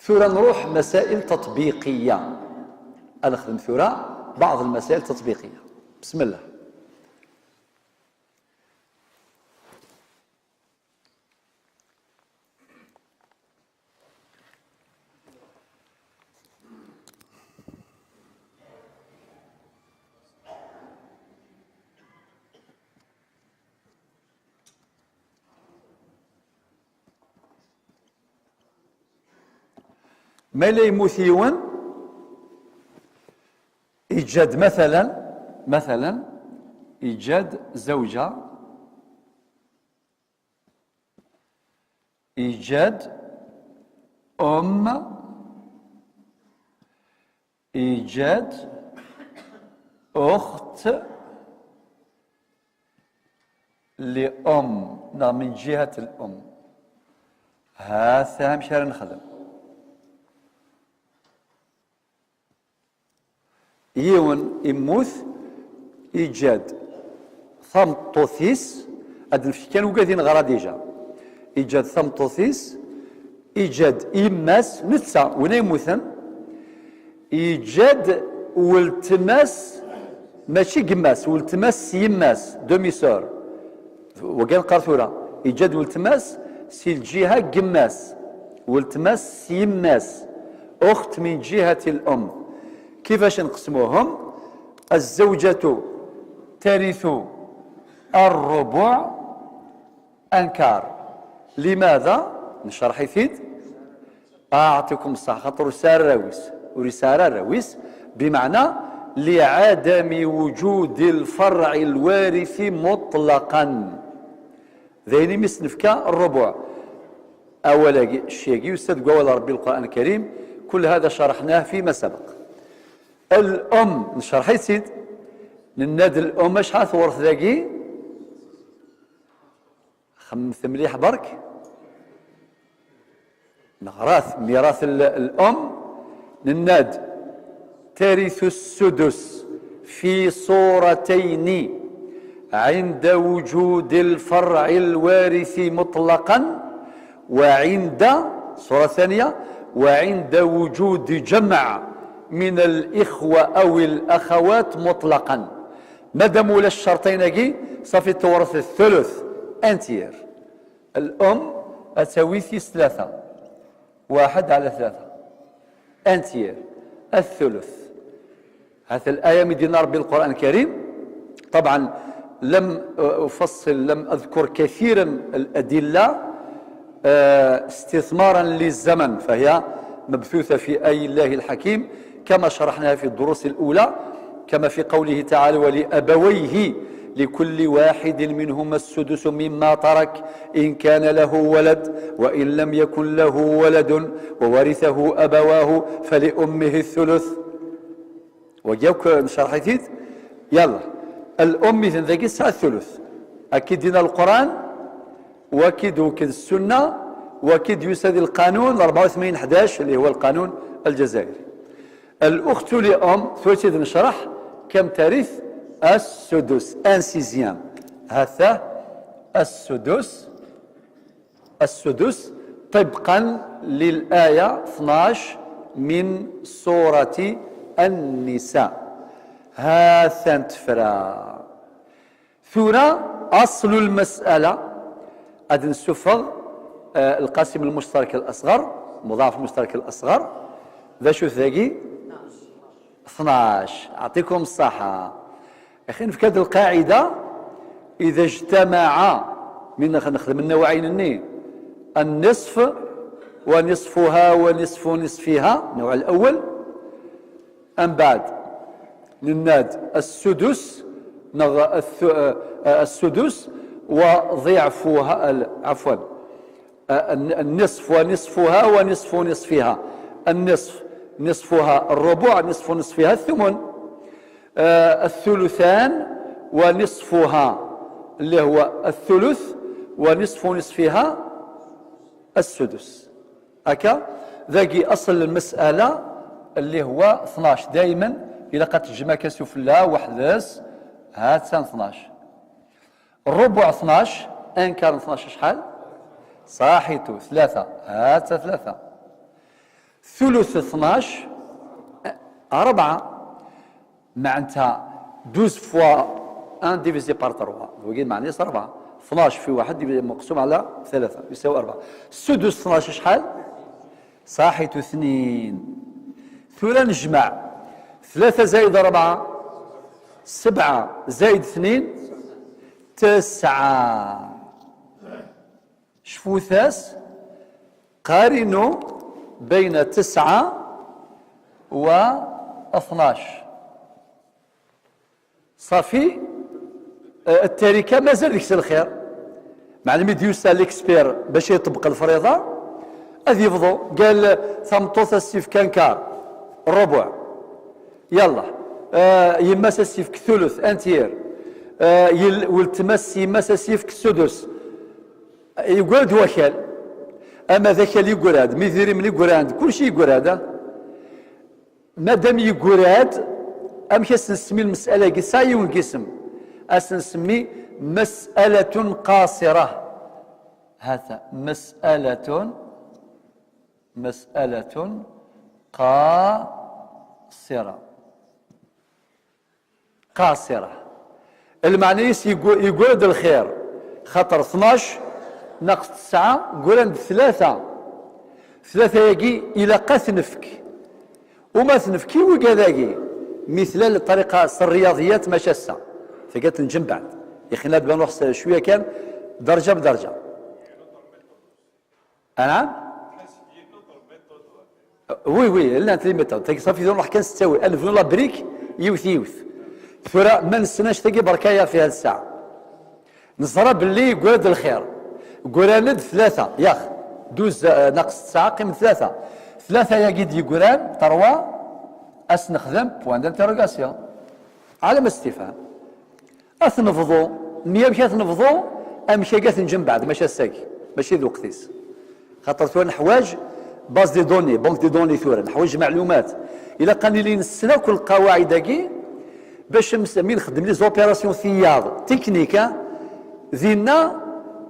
ثورة نروح مسائل تطبيقية. أنخدم ثورة بعض المسائل التطبيقية. بسم الله. ما لا يموثيون إيجاد مثلا إيجاد زوجة، إيجاد إيجاد أخت لأم من جهة الأم. هذا مش نخدم يون يموت إيجاد ثمطوثيس. هاد الفكان وقاعدين غرا ديجا إيجاد ثمطوثيس، إيجاد إماس نتسا وين يموتن، إيجاد والتماس ماشي قماس، والتماس يماس دومي سور وكان قرثورة إيجاد والتماس سي الجهة قماس، والتماس يماس أخت من جهة الأم. كيفاش نقسموهم؟ الزوجة ترث الربع أنكار. لماذا؟ نشرح يفيد. أعطيكم الصح خاطر رسالة راويس بمعنى لعدم وجود الفرع الوارث مطلقا. ذيني مسنفكا الربع أولا الشيء يستدق أول ربي القرآن الكريم. كل هذا شرحناه فيما سبق. الأم نشرح يسيد نناد الأم شحال ثورث ذاكي خمس مليح برك نغراث ميراث الأم. نناد ترث السدس في صورتين عند وجود الفرع الوارث مطلقا، وعند صورة ثانية وعند وجود جمع من الإخوة أو الأخوات مطلقا. مادام ولا الشرطين هاكي صافي تورث الثلث انتير. الأم أتساوي ثيس ثلاثة، 1/3 انتير الثلث. هذه الآية من دينا ربي القرآن الكريم. طبعا لم أفصل، لم أذكر كثيرا الأدلة استثمارا للزمن، فهي مبثوثة في آي الله الحكيم كما شرحناها في الدروس الأولى، كما في قوله تعالى ولأبويه لكل واحد منهما السدس مما ترك إن كان له ولد وإن لم يكن له ولد وورثه أبواه فلأمه الثلث. وجاوك نشرح يفيد. يلا الأم إذن ذاك الساعة الثلث. أكيد دينا القرآن وأكيد وكد السنة وأكيد يساد القانون 84/11 اللي هو القانون الجزائري. الأخت لأم ثلث نشرح كم ترث السدس انسيزيام. هذا السدس طبقا للآية 12 من سورة النساء. هذا تفرا ثورة أصل المسألة أد نسفغ القاسم المشترك الأصغر مضاعف المشترك الأصغر ذا شو ثاقي 12. أعطيكم الصحة أخي. في هذه القاعدة إذا اجتمع من نخدم النوعين النين النصف ونصفها ونصف نصفها النوع الأول، أم بعد للناد السدس السدس وضعفها عفوا النصف ونصفها ونصف نصفها. النصف نصفها الربع، نصف نصفها الثمن. الثلثان ونصفها اللي هو الثلث ونصف نصفها السدس. هكا ذاكي أصل المسألة اللي هو 12. دائما إلا قد تجمع كسفلا وحداس هات 12. الربع 12 ان كان 12 شحال صاحيتو 3 هات 3. ثلث 12 4 معناتها 12 فوا 1 ديفيزي بار 3 وكاين معناها 4 12 في 1 مقسوم على 3 يساوي 4. السدس 12 شحال؟ صحيت 2. ثلاث نجمع 3 زائد 4 7 زائد 2 9. شوفوا ثاس قارنوا بين 9 و 12 صافي. التركه مازال ديك الخير مع الميد يوسع ليكسبير باش يطبق الفريضه هذه يفضوا قال ثمطوث السيف كان كار الربع يلا يماس السيف كثلث انتير والتمس يماس السيف كسدس يقعد وكال اما ذاك اللي يقعد ميثيري من يقعد كل شيء يقعد مادام يقعد امشي نسمي المساله قصاي ونقسم اسنسمي مساله قاصره. هذا مساله قاصره المعنى يقعد الخير خاطر 12 ناقص 9 قول 3 يجي الى قاثنفك وما تنفكي وكذاكي مثل الطريقه الرياضيات ما شاسه فقالت نجم بعد يا اخي نبدا نروح شويه كان درجه بدرجه. نعم وي لا انت لي ميثود صافي نروح كان ستاوي الف لا بريك يوث ثرا ما نستناش تلقى بركايه في هذه الساعه نصرى باللي قعد الخير قراند 3 ياخ 12 ناقص 9 قيم 3 يا قد يقران تروى اسنخدم بوان دانتيروغاسيون علامه استفهام اثنفضوا مية مشات تنفضوا امشي قاث نجم بعد ماشي الساكي ماشي ذو قثيس خاطر ثوان حواج باز دي دوني بونك دي دوني ثورا حوايج معلومات الا قال لي نسنا كل القواعد هكي باش نسمي نخدم لي زوبيراسيون ثياض تكنيكا ذينا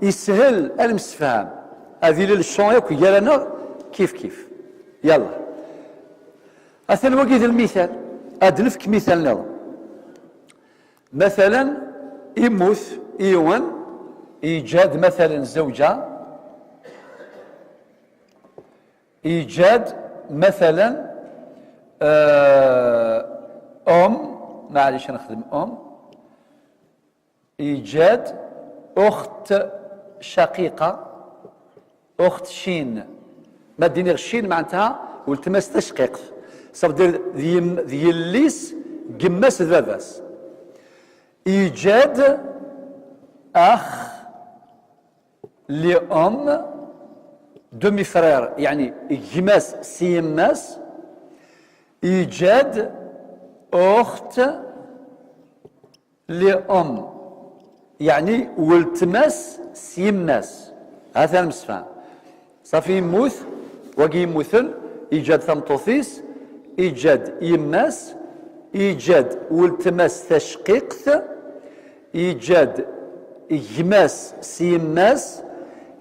يسهل المستفهام هذه للشون ياك يانا كيف يلا اثن وقيت المثال ادنفك مثال نظام مثلا يموت ايوان ايجاد مثلا زوجه ايجاد مثلا معليش نخدم ايجاد اخت شقيقه اخت شين ما ديني الشين معناتها والتماس تشقيق صافي دير الليس قماس ذباباس ايجاد اخ لام دومي فرير يعني جماس سيماس ايجاد اخت لام يعني والتماس سيماس هذا المسفى صافي يموت وقي يموثل ايجاد ثمطوثيس ايجاد يماس ايجاد والتماس تشقيقث ايجاد جماس سيماس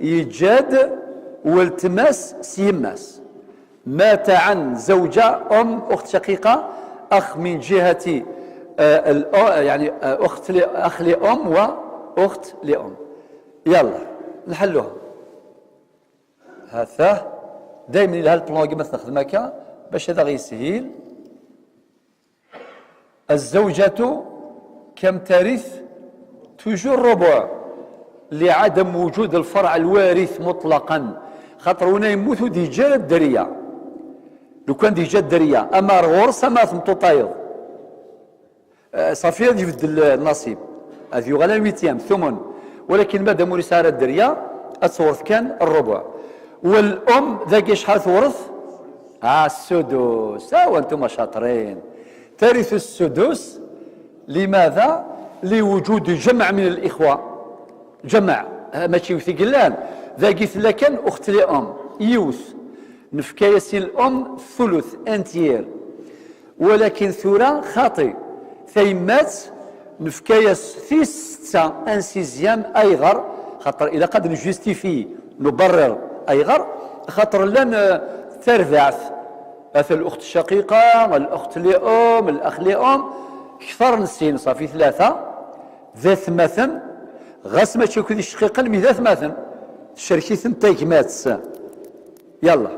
ايجاد والتماس سيماس مات عن زوجة اخت شقيقة اخ من جهة يعني اخ لام واخت لام يلا نحلوها. هذا دائما الى هالبلان كيما تخدم هكا باش هذا غيسهل. الزوجة كم ترث؟ توجور ربع لعدم وجود الفرع الوارث مطلقا خاطر هنا يموتوا ديجا الدريه لو كان ديجا الدريه اما الغرس ما تمطوطايض صافي يبدل النصيب هذه يغلى 800 ثمن ولكن مادام ورث على الدريه التورث كان الربع والام ذاك شحال تورث؟ السدس. وانتم شاطرين ترث السدس. لماذا؟ لوجود جمع من الاخوه جمع ماشي ثقلان ذاك ثلا كان اخت لام يوث نفكايس الام ثلث انتير ولكن ثورة خاطئ ثيمات نفكايس في 6 ان سيزيام ايغر خاطر الى قد نجوستيفي نبرر ايغر خاطر لان ترفعث مثل الأخت الشقيقة، الأخت لأم، الأخ لأم، كثر نسين صافي ثلاثة ذا ثمثن غاس ما تشوف كذي شقيقة المي ذا ثمثن شركي ثنتايك مات. يلا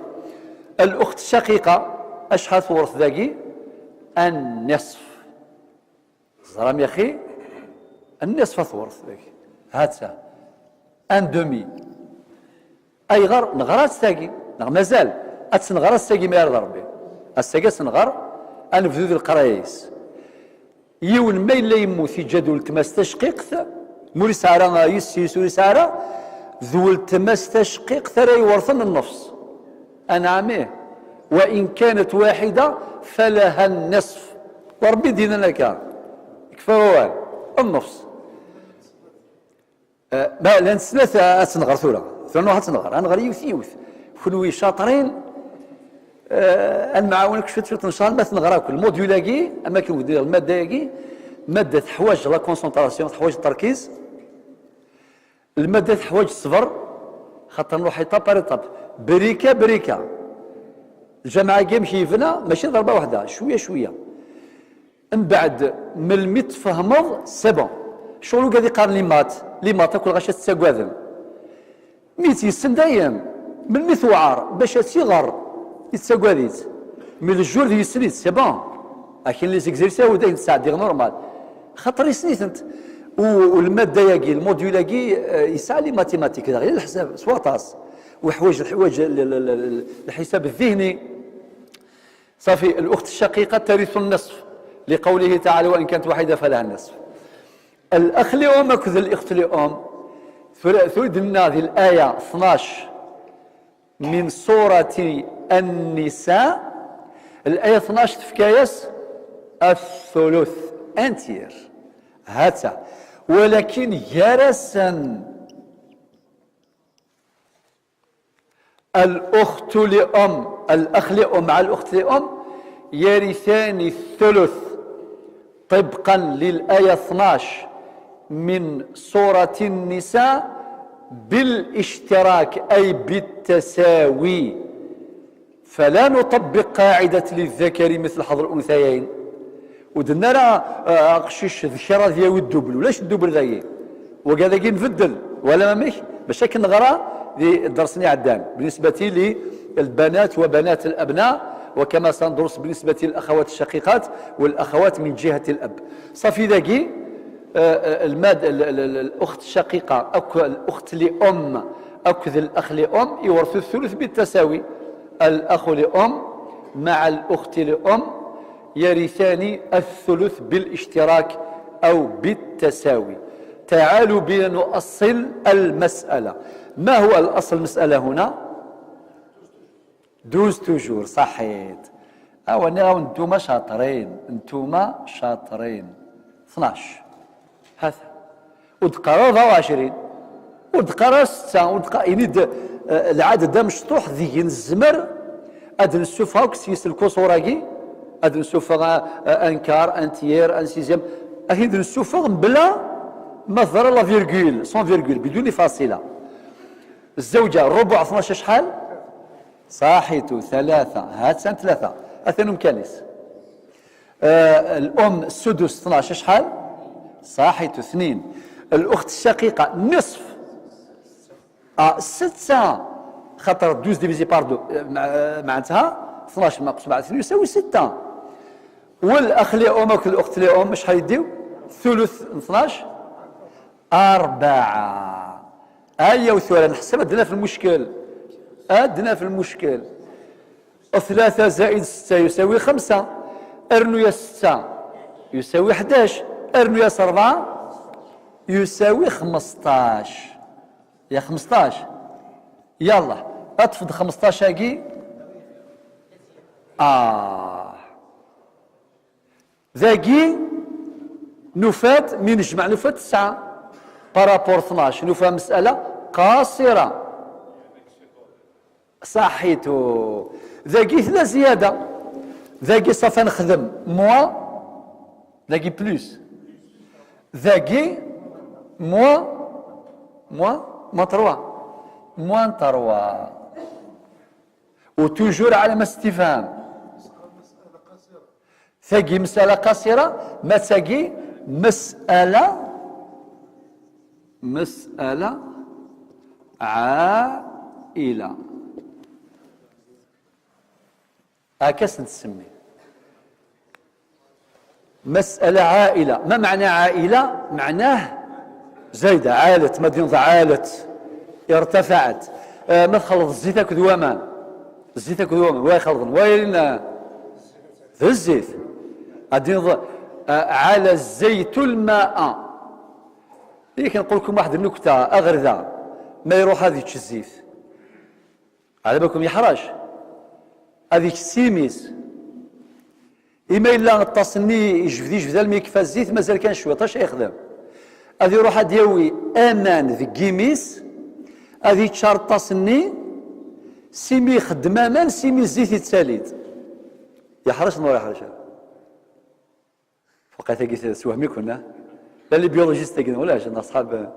الأخت الشقيقة أشحال ثورث ذاكي؟ النصف. زرام يا أخي النصف ثورث ذاكي هاتسا ان دومي. أي غر نغرات ثاكي مازال أتسنغر الساقي ما يرضى ربي الساقي سنغر أنفذو ذي القرايس يون ما إلا يموت جدول تماس تشقيق موري سعرا يسيس وري سعرا ذول تماس تشقيق ثرى يورثن النفس أنعمه وإن كانت واحدة فلها النصف وربي دينا لك كفاوان النفس. ما لان ثلاثة أتنغر ثلاثة واحد تنغر أنغر يوث كونوا شاطرين نعاونك شفت ان شاء الله ما تنغراك الموديولاكي اما كي ندير الماده ياكي ماده تحواج لا كونسونطراسيون تحواج التركيز الماده تحواج الصبر خاطر نروح ايطاب بار ايطاب بريكه الجماعه كي مشيفنا ماشي ضربه واحده شويه شويه من بعد ملي تفهمض سي بون شغلو قاعد يقارن لي مات تاكل غاش تساكواذن ميت يسن دايم من مثوعار باش صغر يتساكواديت من الجور دي يسنيت سي بون لكن لي زيكزيرسي هو دايما تساعد ديال نورمال خاطر يسنيت انت والماده ياكي الموديول ياكي يسعى لي ماتيماتيك غير الحساب سواطاس وحوايج الحساب الذهني صافي. الاخت الشقيقه ترث النصف لقوله تعالى وان كانت واحده فلها النصف. الاخ لأم اكذ الاخت لأم ثريد لنا هذه الايه 12 من سورة النساء الآية 12 تفكايس الثلث انتير هاتا ولكن يرسا الأخت لأم الأخ لأم مع الأخت لأم يرثان الثلث طبقا للآية 12 من سورة النساء بالاشتراك أي بالتساوي فلا نطبق قاعدة للذكر مثل حظ الأنثيين ودنا راه قشيش ذكر ديال الدبل ولاش الدبل ذاي وكذا كي نفدل ولا ما مش باش كنغرا درسني عدان بالنسبة للبنات وبنات الأبناء وكما سندرس بالنسبة للأخوات الشقيقات والأخوات من جهة الأب صافي ذاكي الأخت الشقيقة أو الأخت لأم أكذ الأخ لأم يورث الثلث بالتساوي. الأخ لأم مع الأخت لأم يرثان الثلث بالاشتراك أو بالتساوي. تعالوا بنا نؤصل المسألة. ما هو الأصل المسألة هنا؟ 12 توجور صحيت انتوما شاطرين 12 هذا ودقرا 24 ودقرا 6 ودقرا يعني العدد ده مشطوح ذي الزمر اد نشوفها كسيس الكوسوراكي اد نشوفها انكار ان تيير ان سيزيام اكيد نشوفها بلا ما ظهر لا فيرغول سون فيرغول بدون فاصله. الزوجه الربع 12 شحال صاحيتو 3 هات سنه 3 اثنهم كاليس. الام السدس 12 شحال صاحيتو 2. الاخت الشقيقه نصف 6 خاطر 12 ديفيزي بار 2 معناتها 12 ناقص مع 2 يساوي 6. والاخ لأم الاخت لأم شحال يديو ثلث 12 4. هيا وثلاثة نحسب عندنا في المشكل عندنا في المشكل 3 زائد 6 يساوي 5 ارنو يا 6 يساوي 11 ارنو يا 4 يساوي 15 يا 15 يلا اطفد 15 هاكي ذاكي نفات من نجمع نفات 9 بارابور 12 نفا مسألة قاصرة صحيتو. ذاكي 3 زيادة ذاكي صافا نخدم موا ذاكي بلوس ذاكي موا 3 موان 3 وتوجور علامة استفهام ثقي مسألة قصيرة، ما ثقي مسألة عائلة. هكذا نسمي مسألة عائلة. ما معنى عائلة؟ معناه زايدة، عالت، مدينة عالت، ارتفعت. ما تخلط الزيت هكذا ومان، الزيت هكذا ومان، واي خلطن وين في الزيت غادي على الزيت الماء. لكن نقول لكم واحد النكتة أغرذة، ما يروح هذيك الزيت على بالكم يحرج هذيك السيميس، إما إلا نتصني يجفد الميكفى الزيت مازال كان شوية طاش يخدم، هذي يروح دياوي أمان ذي كيميس، هذي تشار تصني سيمي يخدم أمان، سيمي الزيت يتساليد يحرج نور يحرج. فقط هكي سوهمي كنا لا لي بيولوجيست كنا ولا جنا أصحاب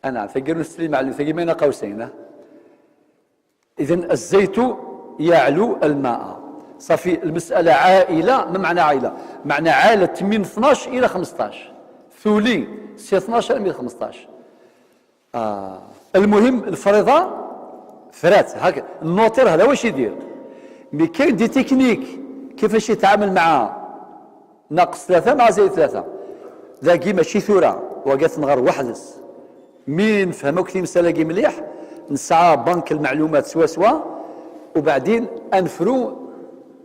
أنا ثقير نسلي معلم ثقي بين قوسين. إذن الزيت يعلو الماء. صافي المسألة عائلة. ما معنى عائلة؟ معنى عالت من 12 إلى 15 ثولي سي 12 من 15. المهم الفريضة فرات هكا النوتير هذا واش يدير؟ مي كاين دي تكنيك كيفاش يتعامل مع ناقص 3 مع زائد 3. ذاكي ماشي ثورة وقات نغار وحدس مين فهموك في مسألة كي مليح نسعى بنك المعلومات سوا وبعدين انفرو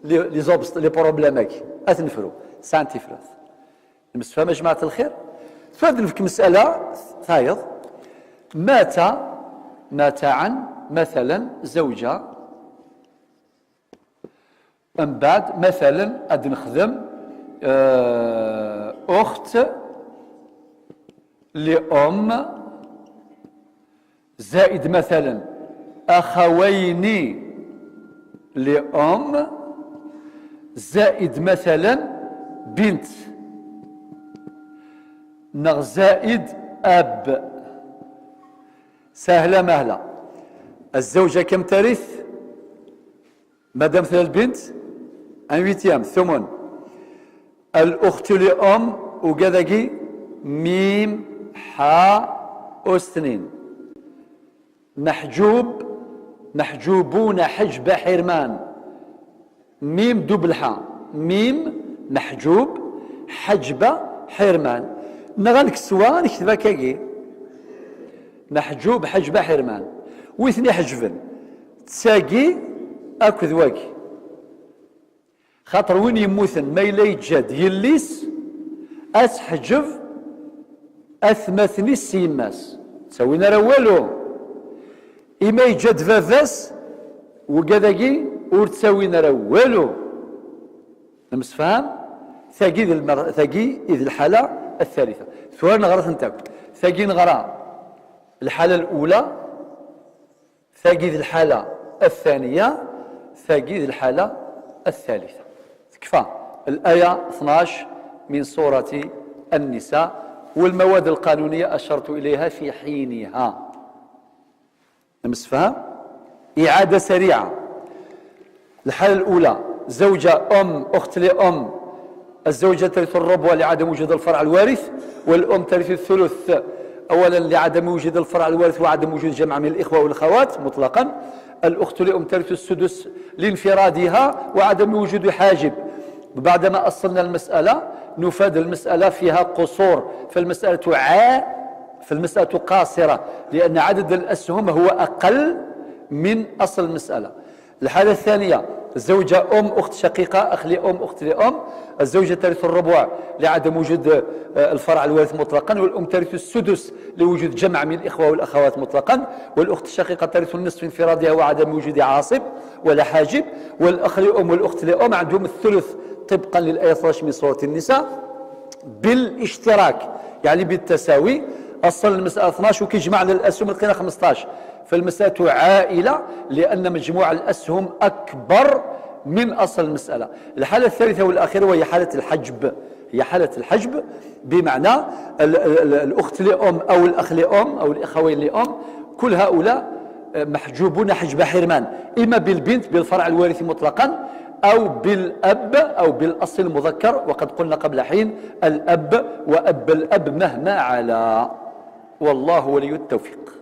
لي زوبست لي بروبليماك اثنفرو سانتيفراث. المستفهم يا جماعة الخير. فهذا في مسألة ثايض مات عن مثلا زوجة، من بعد مثلا أد نخدم أخت لأم زائد مثلا أخوين لأم زائد مثلا بنت زائد أب. سهلة مهلة. الزوجة كم ترث؟ مادام مثل البنت ان ويتيام ثمن. الأخت لأم وكذاكي ميم حاء أستنين. محجوبون حجب حرمان ميم دبل حاء ميم محجوب حجب حرمان. نغلق سوا نكتبها كاكي محجوب حجب حرمان ويثني حجبن تساقي اكذ واكي خاطر وين يموثن ما إلا يتجاد يليس أسحجب أثمثني السيماس تسوينا روالو إما يتجاد فافاس وكذاكي ورتساوينا روالو. نمسفهم ثاقي إذ الحالة الثالثة ثوار نغرى ثنتاك ثاقي نغرى الحالة الأولى ثاقي ذي الحالة الثانية ثاقي ذي الحالة الثالثة. تكفى الآية 12 من سورة النساء والمواد القانونية أشرت إليها في حينها. نمسفهم إعادة سريعة. الحالة الأولى زوجة أم أخت لأم، الزوجة ترث الربع لعدم وجود الفرع الوارث، والأم ترث الثلث أولا لعدم وجود الفرع الوارث وعدم وجود جمع من الإخوة والأخوات مطلقا. الأخت لأم ترث السدس لانفرادها وعدم وجود حاجب. بعدما أصلنا المسألة نفاد المسألة فيها قصور، فالمسألة قاصرة لأن عدد الأسهم هو أقل من أصل المسألة. الحالة الثانية الزوجة أم أخت شقيقة أخ لأم أخت لأم، الزوجة ترث الربع لعدم وجود الفرع الوارث مطلقا، والأم ترث السدس لوجود جمع من الإخوة والأخوات مطلقا، والأخت الشقيقة ترث النصف انفرادها وعدم وجود عاصب ولا حاجب، والأخ لأم والأخت لأم عندهم الثلث طبقا للآية 12 من سورة النساء بالاشتراك يعني بالتساوي. أصل المسألة 12 وكيجمعنا الأسهم لقينا 15، فالمسألة عائلة لأن مجموع الأسهم أكبر من أصل المسألة. الحالة الثالثة والأخيرة وهي حالة الحجب، هي حالة الحجب بمعنى الأخت لأم أو الأخ لأم أو الأخوين لأم كل هؤلاء محجوبون حجب حرمان، إما بالبنت بالفرع الوارث مطلقا أو بالأب أو بالأصل المذكر، وقد قلنا قبل حين الأب وأب الأب مهما علا. والله ولي التوفيق.